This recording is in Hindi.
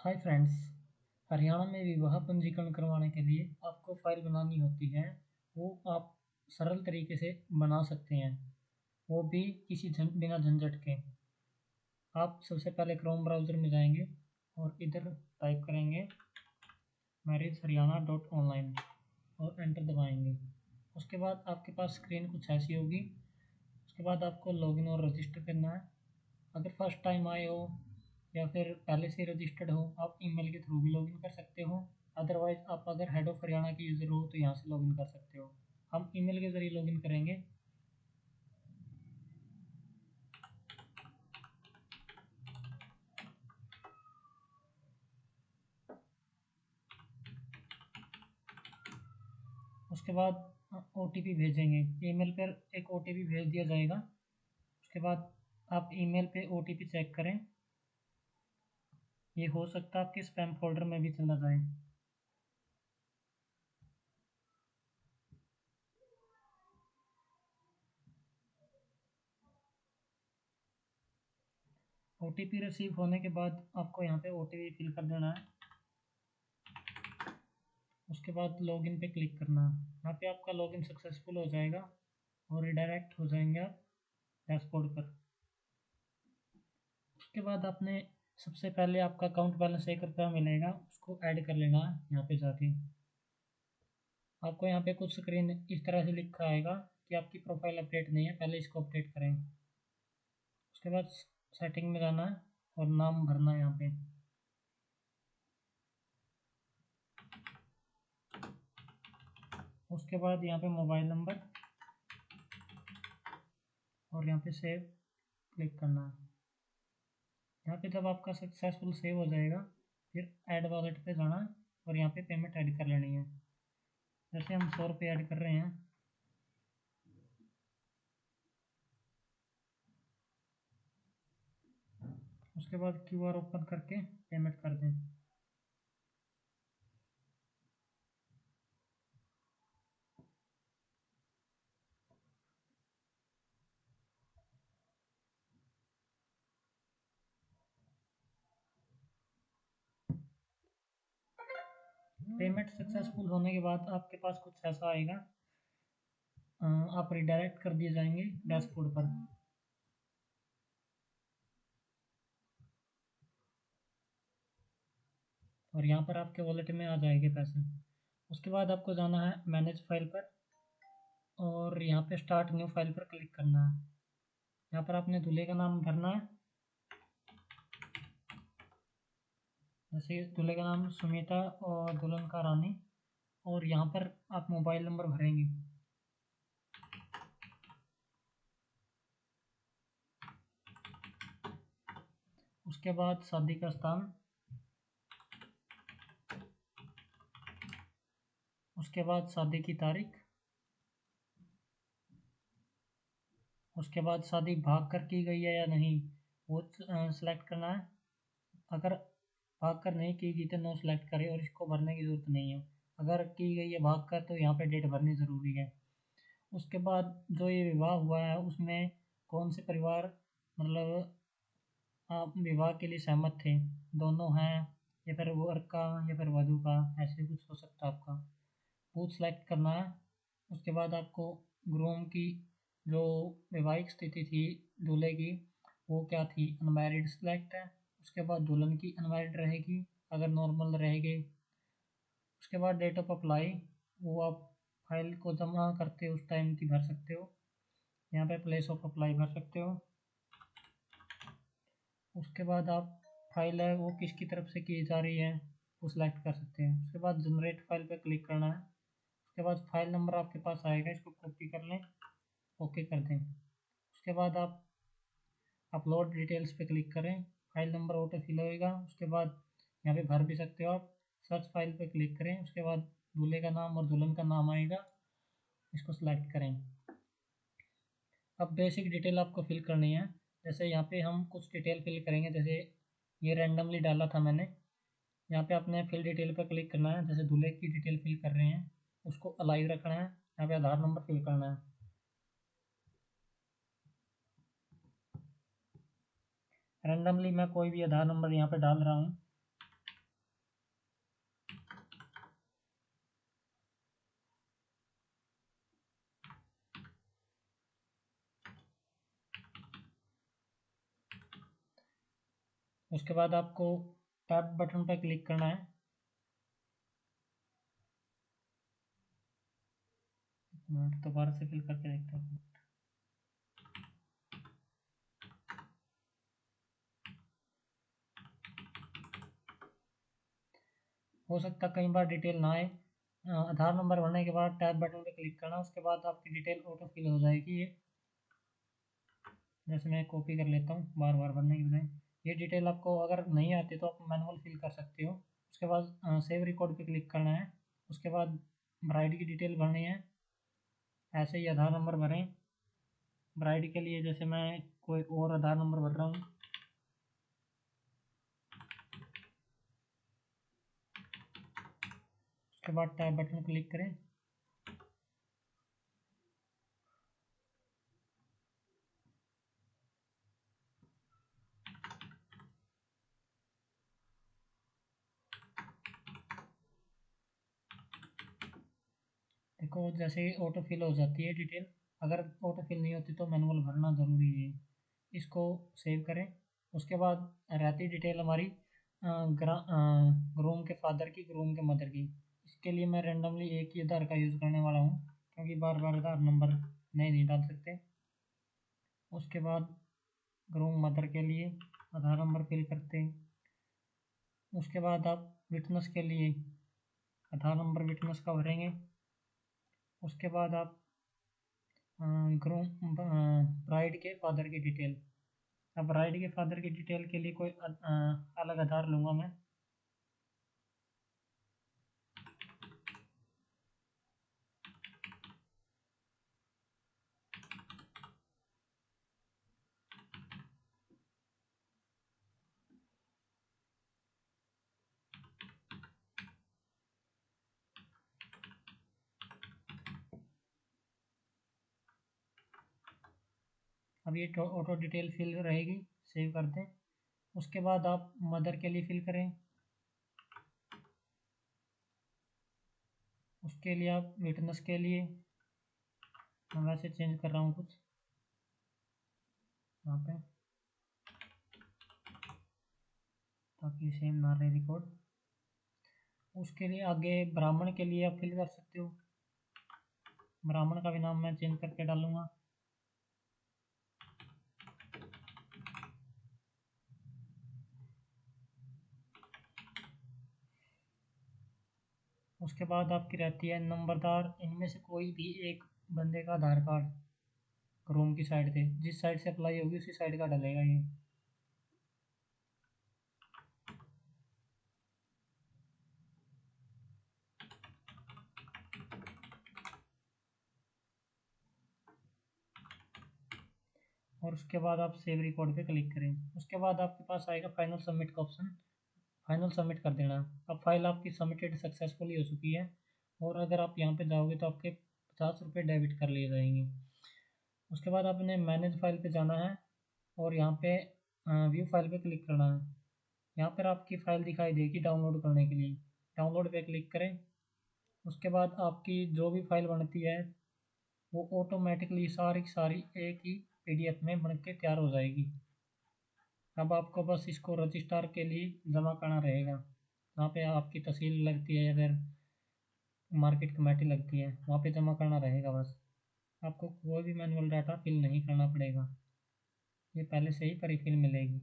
Hi friends. हरियाणा में विवाह पंजीकरण करवाने के लिए आपको फ़ाइल बनानी होती है। वो आप सरल तरीके से बना सकते हैं, वो भी बिना झंझट के। आप सबसे पहले क्रोम ब्राउज़र में जाएंगे और इधर टाइप करेंगे marriageharyana.online और एंटर दबाएंगे। उसके बाद आपके पास स्क्रीन कुछ ऐसी होगी। उसके बाद आपको लॉगिन और रजिस्टर करना है। अगर फर्स्ट टाइम आए हो या फिर पहले से रजिस्टर्ड हो, आप ईमेल के थ्रू भी लॉगिन कर सकते हो। अदरवाइज़ आप अगर हेड ऑफ़ हरियाणा के यूज़र हो तो यहाँ से लॉगिन कर सकते हो। हम ईमेल के ज़रिए लॉगिन करेंगे। उसके बाद OTP भेजेंगे। ईमेल पर एक OTP भेज दिया जाएगा। उसके बाद आप ईमेल पे OTP चेक करें। ये हो सकता है आपके स्पैम फोल्डर में भी चला जाए। OTP रिसीव होने के बाद आपको यहाँ पे OTP फिल कर देना है। उसके बाद लॉगिन पे क्लिक करना है। यहाँ पे आपका लॉगिन सक्सेसफुल हो जाएगा और रिडायरेक्ट हो जाएंगे आप डैशबोर्ड पर। उसके बाद आपने सबसे पहले आपका अकाउंट बैलेंस 1 रुपया मिलेगा, उसको ऐड कर लेना है। यहाँ पे जाके आपको यहाँ पे कुछ स्क्रीन इस तरह से लिखा आएगा कि आपकी प्रोफाइल अपडेट नहीं है, पहले इसको अपडेट करें। उसके बाद सेटिंग में जाना है और नाम भरना है यहाँ पे। उसके बाद यहाँ पे मोबाइल नंबर और यहाँ पे सेव क्लिक करना है। यहाँ पे जब आपका सक्सेसफुल सेव हो जाएगा, फिर ऐड वॉलेट पे जाना है और यहाँ पे पेमेंट ऐड कर लेनी है। जैसे हम 100 रुपये ऐड कर रहे हैं। उसके बाद QR ओपन करके पेमेंट कर दें। पेमेंट सक्सेसफुल होने के बाद आपके पास कुछ ऐसा आएगा। आप रिडायरेक्ट कर दिए जाएंगे डैशबोर्ड पर। और यहाँ पर आपके वॉलेट में आ जाएंगे पैसे। उसके बाद आपको जाना है मैनेज फाइल पर और यहाँ पे स्टार्ट न्यू फाइल पर क्लिक करना है। यहाँ पर आपने दूल्हे का नाम भरना है। जैसे दूल्हे का नाम सुमिता और दुल्हन का रानी, और यहाँ पर आप मोबाइल नंबर भरेंगे। उसके बाद शादी का स्थान, उसके बाद शादी की तारीख, उसके बाद शादी भाग कर की गई है या नहीं वो सेलेक्ट करना है। अगर भाग कर नहीं की गई तो नो सेलेक्ट करें और इसको भरने की ज़रूरत नहीं है। अगर की गई है भाग कर तो यहाँ पे डेट भरनी ज़रूरी है। उसके बाद जो ये विवाह हुआ है उसमें कौन से परिवार मतलब आप विवाह के लिए सहमत थे, दोनों हैं या फिर वर का या फिर वधू का, ऐसे कुछ हो सकता है आपका। बूथ सेलेक्ट करना है। उसके बाद आपको ग्रूम की जो वैवाहिक स्थिति थी दूल्हे की वो क्या थी, अनमैरिड सेलेक्ट है। उसके बाद दुल्हन की अनमैरिड रहेगी अगर नॉर्मल रहेगी। उसके बाद डेट ऑफ अप्लाई वो आप फाइल को जमा करते हो उस टाइम की भर सकते हो। यहाँ पे प्लेस ऑफ अप्लाई भर सकते हो। उसके बाद आप फाइल है वो किसकी तरफ से की जा रही है वो सिलेक्ट कर सकते हैं। उसके बाद जनरेट फाइल पे क्लिक करना है। उसके बाद फाइल नंबर आपके पास आएगा, इसको कॉपी कर लें, ओके कर दें। उसके बाद आप अपलोड डिटेल्स पे क्लिक करें, फाइल नंबर ऑटो फिल होएगा। उसके बाद यहाँ पे भर भी सकते हो आप। सर्च फाइल पे क्लिक करें, उसके बाद दूल्हे का नाम और दुल्हन का नाम आएगा, इसको सिलेक्ट करें। अब बेसिक डिटेल आपको फिल करनी है। जैसे यहाँ पे हम कुछ डिटेल फिल करेंगे, जैसे ये रैंडमली डाला था मैंने। यहाँ पे आपने फिल डिटेल पर क्लिक करना है। जैसे दूल्हे की डिटेल फिल कर रहे हैं उसको अलाइव रखना है। यहाँ पे आधार नंबर फिल करना है। रैंडमली मैं कोई भी आधार नंबर यहाँ पे डाल रहा हूँ। उसके बाद आपको टैब बटन पर क्लिक करना है। दोबारा से फिल करके देखते हैं। हो सकता है कई बार डिटेल ना आए। आधार नंबर भरने के बाद टैब बटन पे क्लिक करना, उसके बाद आपकी डिटेल ऑटो फिल हो जाएगी। ये जैसे मैं कॉपी कर लेता हूँ बार बार भरने की बजाय। ये डिटेल आपको अगर नहीं आती तो आप मैनुअल फिल कर सकते हो। उसके बाद सेव रिकॉर्ड पे क्लिक करना है। उसके बाद ब्राइड की डिटेल भरनी है। ऐसे ही आधार नंबर भरें। ब्राइड के लिए जैसे मैं कोई और आधार नंबर भर रहा हूँ। उसके बाद टैब बटन क्लिक करें। देखो जैसे ही ऑटो फिल हो जाती है डिटेल। अगर ऑटो फिल नहीं होती तो मैनुअल भरना ज़रूरी है। इसको सेव करें। उसके बाद रहती डिटेल हमारी ग्रूम के फादर की, ग्रूम के मदर की। इसके लिए मैं रेंडमली एक ही आधार का यूज़ करने वाला हूँ, क्योंकि बार बार आधार नंबर नहीं डाल सकते। उसके बाद ग्रूम मदर के लिए आधार नंबर फिल करते हैं। उसके बाद आप विटनेस के लिए आधार नंबर विटनेस का भरेंगे। उसके बाद आप ग्रूम ब्राइड के फादर की डिटेल। अब ब्राइड के फादर की डिटेल के लिए कोई अलग आधार लूँगा मैं। अब ये ऑटो डिटेल फिल रहेगी। सेव कर दें। उसके बाद आप मदर के लिए फिल करें। उसके लिए आप विटनेस के लिए, मैं वैसे चेंज कर रहा हूँ कुछ यहाँ पे, ताकि सेम ना रहे रिकॉर्ड। उसके लिए आगे ब्राह्मण के लिए आप फिल कर सकते हो। ब्राह्मण का भी नाम मैं चेंज करके डालूँगा। उसके बाद आपकी रहती है नंबरदार। इनमें से कोई भी एक बंदे का आधार कार्ड क्रोम की साइड से, जिस साइड से अप्लाई होगी उसी साइड का डलेगा ये। और उसके बाद आप सेव रिकॉर्ड पे क्लिक करें। उसके बाद आपके पास आएगा फाइनल सबमिट का ऑप्शन। फाइनल सबमिट कर देना। अब फाइल आपकी सबमिटेड सक्सेसफुली हो चुकी है। और अगर आप यहाँ पे जाओगे तो आपके 50 रुपये डेबिट कर लिए जाएंगे। उसके बाद आपने मैनेज फाइल पे जाना है और यहाँ पे व्यू फाइल पे क्लिक करना है। यहाँ पर आपकी फ़ाइल दिखाई देगी डाउनलोड करने के लिए। डाउनलोड पे क्लिक करें। उसके बाद आपकी जो भी फाइल बनती है वो ऑटोमेटिकली सारी की सारी एक ही पीडीएफ में बन के तैयार हो जाएगी। अब आपको बस इसको रजिस्टर के लिए जमा करना रहेगा। वहाँ पे आपकी तहसील लगती है या फिर मार्केट कमेटी लगती है, वहाँ पे जमा करना रहेगा बस। आपको कोई भी मैनुअल डाटा फिल नहीं करना पड़ेगा। ये पहले से ही प्री फिल मिलेगी।